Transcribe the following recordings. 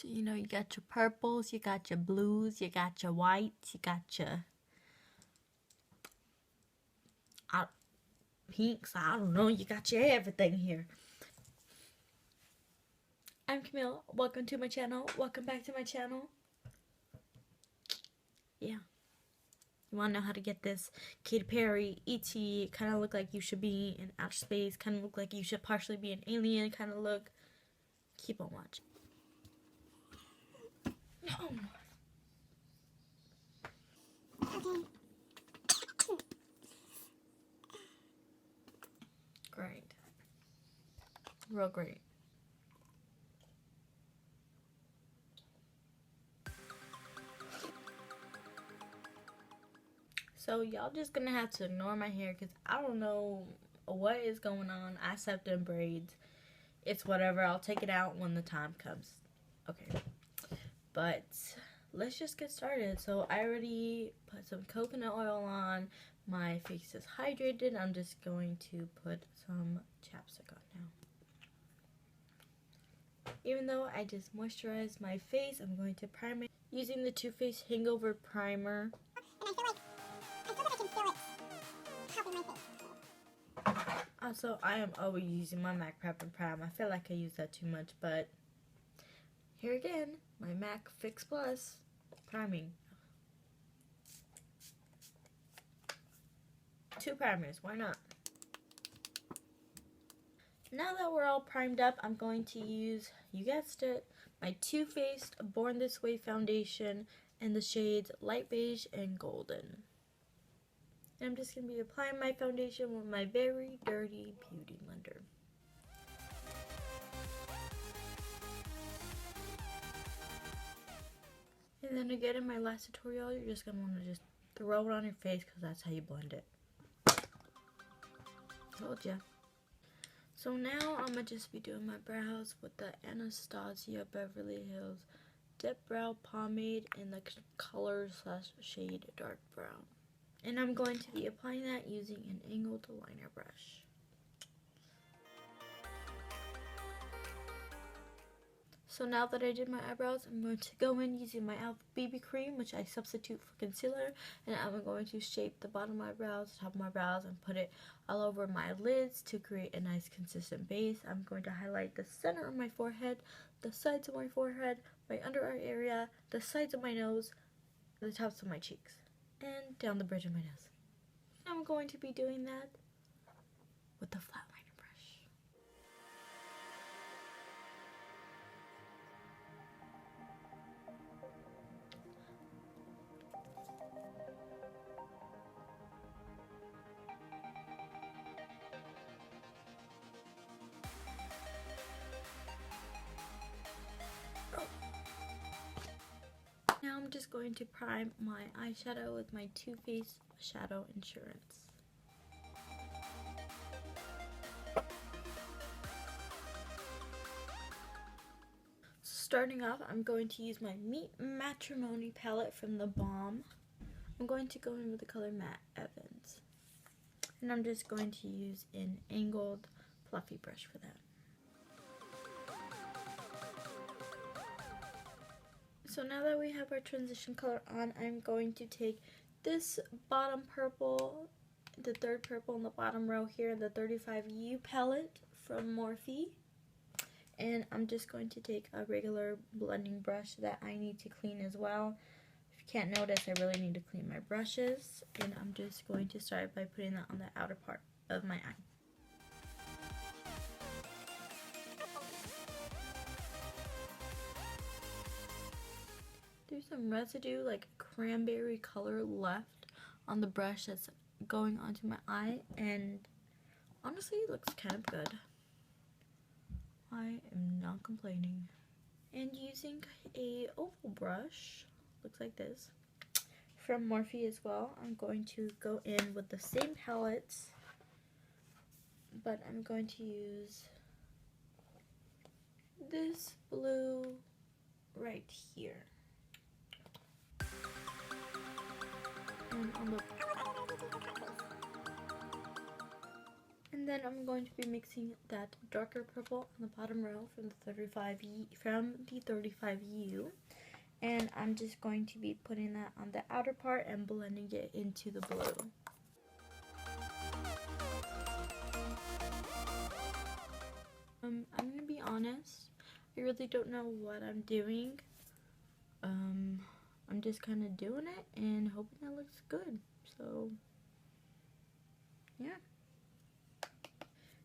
So, you know, you got your purples, you got your blues, you got your whites, you got your pinks, I don't know, you got your everything here. I'm Camille, welcome to my channel, welcome back to my channel. Yeah. You want to know how to get this Katy Perry, E.T., kind of look like you should be in outer space, kind of look like you should partially be an alien, kind of look. Keep on watching. No. Great. Real great. So y'all just gonna have to ignore my hair because I don't know what is going on. I slept in braids. It's whatever. I'll take it out when the time comes. Okay. But let's just get started. So I already put some coconut oil on. My face is hydrated. I'm just going to put some chapstick on now. Even though I just moisturized my face, I'm going to prime it using the Too Faced Hangover Primer. And I feel like I can feel it helping my face. Also, I am always using my MAC Prep and Prime. I feel like I use that too much, but here again, my MAC Fix Plus priming. 2 primers, why not? Now that we're all primed up, I'm going to use, you guessed it, my Too Faced Born This Way foundation in the shades Light Beige and Golden. And I'm just going to be applying my foundation with my very dirty beauty blender. And then again, in my last tutorial, you're just going to want to just throw it on your face because that's how you blend it. Told ya. So now I'm going to just be doing my brows with the Anastasia Beverly Hills Dip Brow Pomade in the color / shade Dark Brown. And I'm going to be applying that using an angled liner brush. So now that I did my eyebrows, I'm going to go in using my e.l.f. BB cream, which I substitute for concealer, and I'm going to shape the bottom of my brows, top of my brows, and put it all over my lids to create a nice consistent base. I'm going to highlight the center of my forehead, the sides of my forehead, my under eye area, the sides of my nose, the tops of my cheeks, and down the bridge of my nose. I'm going to be doing that with the flat liner brush. Now I'm just going to prime my eyeshadow with my Too Faced Shadow Insurance. Starting off, I'm going to use my Meet Matrimony palette from The Balm. I'm going to go in with the color Matte Evans. And I'm just going to use an angled fluffy brush for that. So now that we have our transition color on, I'm going to take this bottom purple, the third purple in the bottom row here, the 35U palette from Morphe. And I'm just going to take a regular blending brush that I need to clean as well. If you can't notice, I really need to clean my brushes. And I'm just going to start by putting that on the outer part of my eye. There's some residue, like cranberry color, left on the brush that's going onto my eye, and honestly it looks kind of good. I am not complaining. And using a oval brush, looks like this, from Morphe as well, I'm going to go in with the same palettes, but I'm going to use this blue right here. And And then I'm going to be mixing that darker purple on the bottom row from the 35U. And I'm just going to be putting that on the outer part and blending it into the blue. I'm gonna be honest, I really don't know what I'm doing. I'm just kind of doing it and hoping it looks good. So, yeah.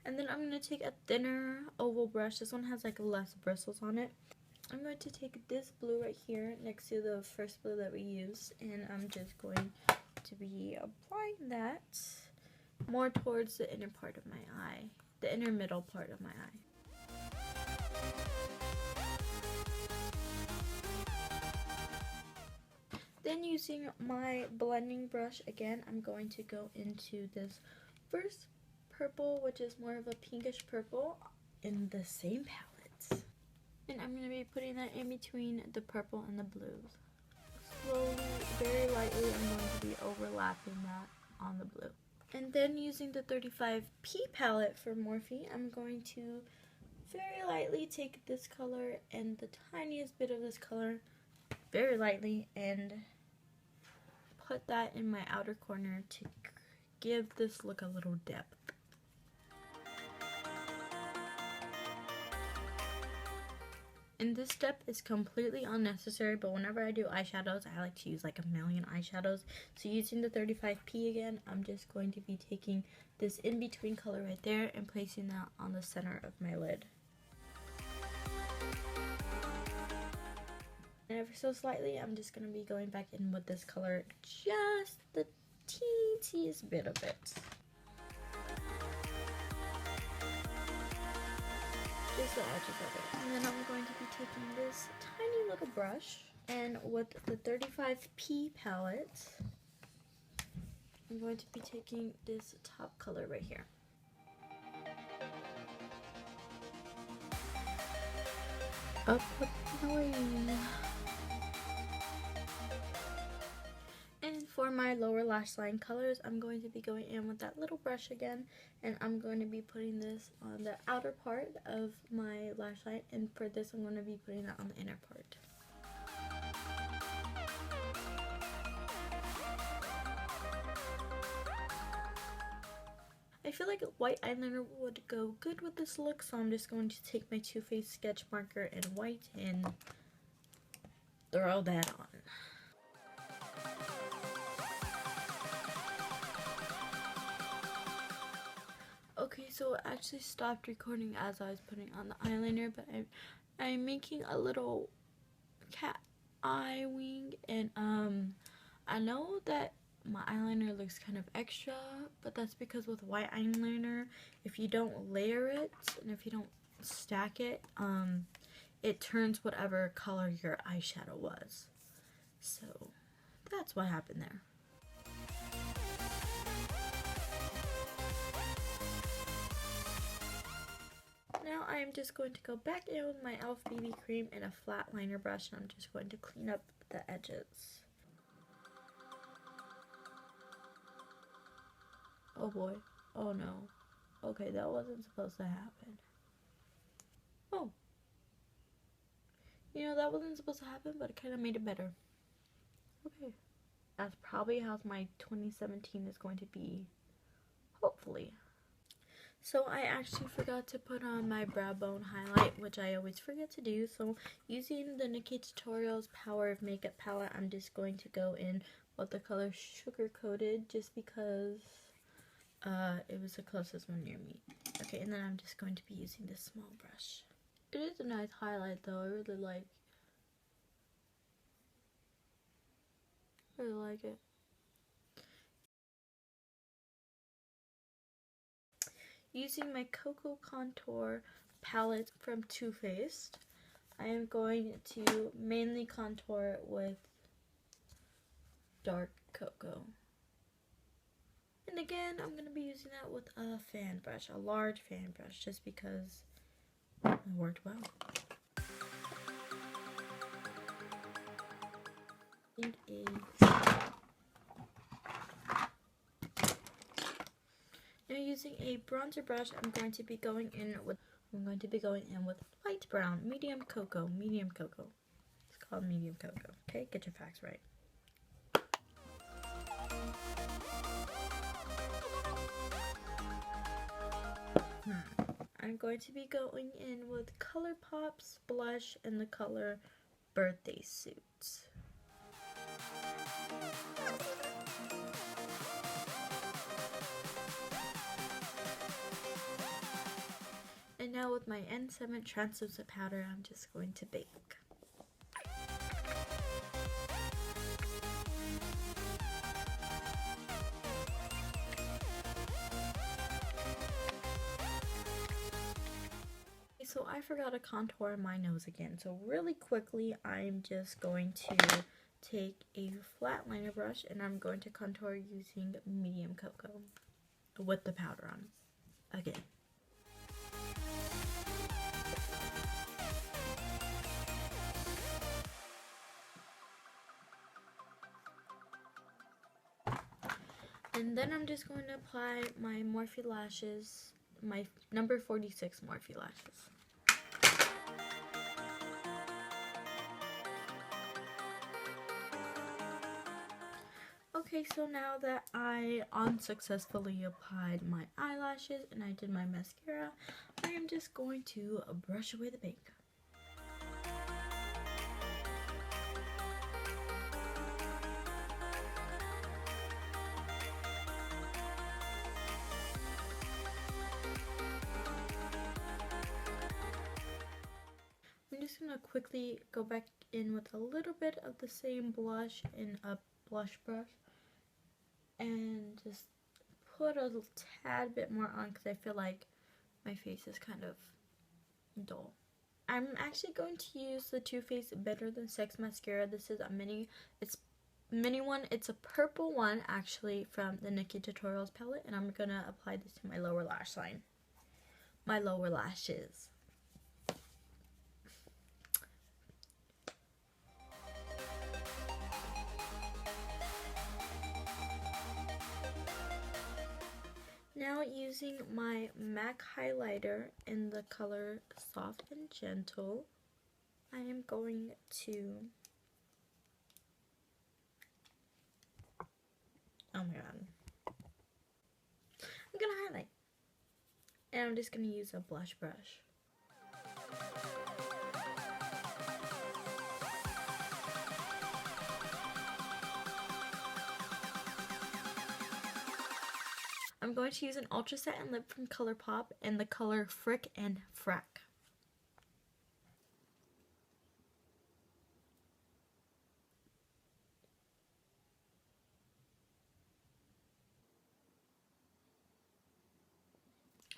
And then I'm going to take a thinner oval brush. This one has like less bristles on it. I'm going to take this blue right here next to the first blue that we used, and I'm just going to be applying that more towards the inner part of my eye, the inner middle part of my eye. Then using my blending brush again, I'm going to go into this first purple, which is more of a pinkish purple in the same palette. And I'm going to be putting that in between the purple and the blues. Slowly, very lightly, I'm going to be overlapping that on the blue. And then using the 35P palette for Morphe, I'm going to very lightly take this color and the tiniest bit of this color, very lightly, and put that in my outer corner to give this look a little depth. And this step is completely unnecessary, but whenever I do eyeshadows, I like to use like a million eyeshadows. So using the 35P again, I'm just going to be taking this in-between color right there and placing that on the center of my lid. And ever so slightly, I'm just going to be going back in with this color, just the teeniest bit of it. Just the edges of it. And then I'm going to be taking this tiny little brush, and with the 35P palette, I'm going to be taking this top color right here. Up and away. And for my lower lash line colors, I'm going to be going in with that little brush again, and I'm going to be putting this on the outer part of my lash line, and for this I'm going to be putting that on the inner part. I feel like a white eyeliner would go good with this look, so I'm just going to take my Too Faced sketch marker in white and throw that on. Okay, so I actually stopped recording as I was putting on the eyeliner, but I'm making a little cat eye wing, and I know that my eyeliner looks kind of extra, but that's because with white eyeliner, if you don't layer it and if you don't stack it, it turns whatever color your eyeshadow was. So that's what happened there. Now I am just going to go back in with my e.l.f. BB cream and a flat liner brush, and I'm just going to clean up the edges. Oh boy. Oh no. Okay, that wasn't supposed to happen. Oh. You know, that wasn't supposed to happen, but it kind of made it better. Okay. That's probably how my 2017 is going to be. Hopefully. So I actually forgot to put on my brow bone highlight, which I always forget to do. So using the Nikki Tutorials Power of Makeup palette, I'm just going to go in with the color Sugar Coated, just because it was the closest one near me. Okay, and then I'm just going to be using this small brush. It is a nice highlight though. I really like it. Using my Cocoa Contour palette from Too Faced, I am going to mainly contour with dark cocoa. And again, I'm going to be using that with a fan brush, a large fan brush, just because it worked well. Now using a bronzer brush, I'm going to be going in with light brown, medium cocoa. It's called medium cocoa. Okay, get your facts right. I'm going to be going in with ColourPop's blush in the color Birthday Suit. And now with my N7 translucent powder, I'm just going to bake. So I forgot to contour my nose again. So really quickly, I'm just going to take a flat liner brush and I'm going to contour using medium cocoa with the powder on again. And then I'm just going to apply my Morphe lashes, my number 46 Morphe lashes. Okay, so now that I unsuccessfully applied my eyelashes and I did my mascara, I am just going to brush away the bank. I'm just going to quickly go back in with a little bit of the same blush in a blush brush and just put a tad bit more on because I feel like my face is kind of dull. I'm actually going to use the Too Faced Better Than Sex mascara. This is a mini one. It's a purple one actually from the Nikki Tutorials palette, and I'm gonna apply this to my lower lash line, my lower lashes. Now using my MAC highlighter in the color Soft and Gentle, I am going to, oh my god, I'm gonna highlight, and I'm just gonna use a blush brush. I'm going to use an Ultra Satin Lip from ColourPop in the color Frick and Frack.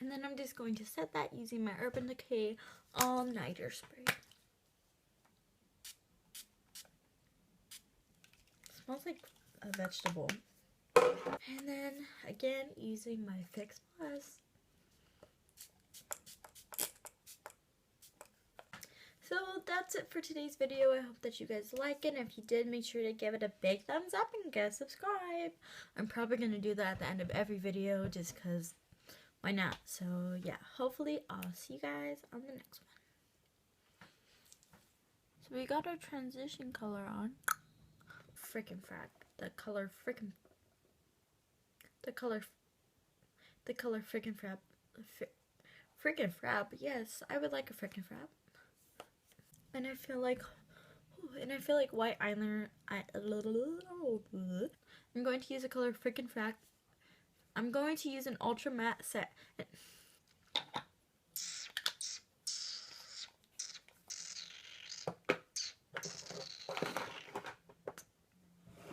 And then I'm just going to set that using my Urban Decay All Nighter Spray. It smells like a vegetable. And then again using my Fix Plus. So that's it for today's video. I hope that you guys like it. And if you did, make sure to give it a big thumbs up and get subscribe. I'm probably going to do that at the end of every video just because why not? So yeah, hopefully I'll see you guys on the next one. So we got our transition color on. Frickin' frack. The color frickin' frap. Frickin' frap. Yes, I would like a frickin' frap. And I feel like white eyeliner. I'm going to use a color frickin' frack. I'm going to use an ultra matte set.